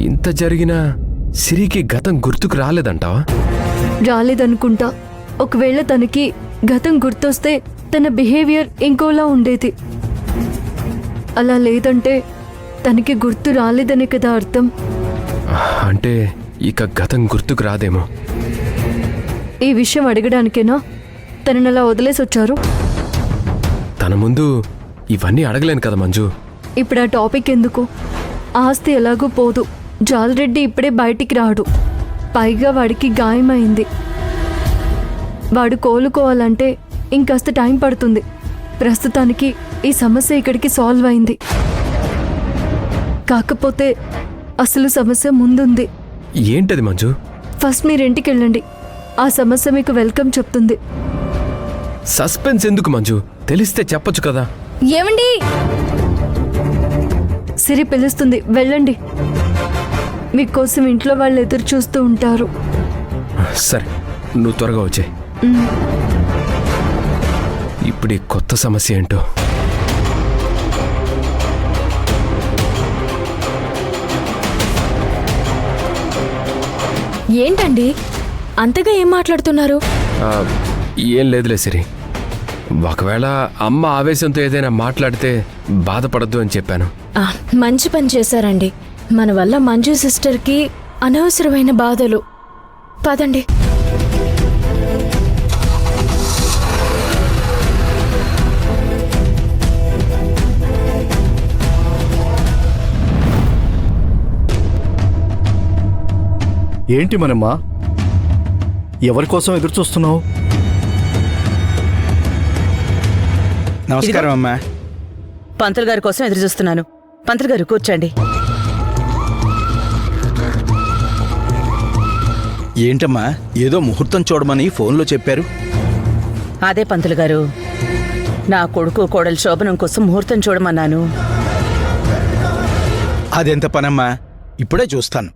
ఇంత జరిగినా సిరికి గతం గుర్తుకు రాలేదంటావా? రాలేదనుకుంటా. ఒకవేళ తనకి గతం గుర్తొస్తే తన బిహేవియర్ ఇంకోలా ఉండేది. అలా లేదంటే తనకి గుర్తు రాలేదనే కదా అర్థం. అంటే ఇక గతం గుర్తుకు రాదేమో. ఈ విషయం అడగడానికేనా తనని అలా వదిలేసి వచ్చారు? తన ముందు ఇవన్నీ అడగలేను కదా మంజు. ఇప్పుడు ఆ టాపిక్ ఎందుకు? ఆస్తి ఎలాగూ పోదు. జాలరెడ్డి ఇప్పుడే బయటికి రాడు. పైగా వాడికి గాయమైంది. వాడు కోలుకోవాలంటే ఇంకాస్త టైం పడుతుంది. ప్రస్తుతానికి ఈ సమస్య ఇక్కడికి సాల్వ్ అయింది. కాకపోతే అసలు సమస్య ముందుంది. ఏంటది మంజు? ఫస్ట్ మీరు ఇంటికి వెళ్ళండి. ఆ సమస్య మీకు వెల్కమ్ చెప్తుంది. సస్పెన్స్ ఎందుకు మంజు? తెలిస్తే చెప్పొచ్చు కదా. ఏమండి? సిరి పిలుస్తుంది, వెళ్ళండి. మీకోసం ఇంట్లో వాళ్ళు ఎదురు చూస్తూ ఉంటారు. సరే, నువ్వు త్వరగా వచ్చే. ఇప్పుడు ఈ కొత్త సమస్య ఏంటో. ఏంటండి అంతగా ఏం మాట్లాడుతున్నారు? ఏం లేదులే సిరి. ఒకవేళ అమ్మ ఆవేశంతో ఏదైనా మాట్లాడితే బాధపడద్దు అని చెప్పాను. మంచి పని చేశారండి. మన వల్ల మంజు సిస్టర్కి అనవసరమైన బాధలు. పదండి. ఏంటి మనమ్మా, ఎవరి కోసం ఎదురు చూస్తున్నావు? నమస్కారం అమ్మా. పంతులు గారి కోసం ఎదురు చూస్తున్నాను. పంతులు గారు కూర్చోండి. ఏంటమ్మా, ఏదో ముహూర్తం చూడమని ఫోన్లో చెప్పారు. అదే పంతులు గారు, నా కొడుకు కోడలు శోభనం కోసం ముహూర్తం చూడమన్నాను. అదెంత పనమ్మా, ఇప్పుడే చూస్తాను.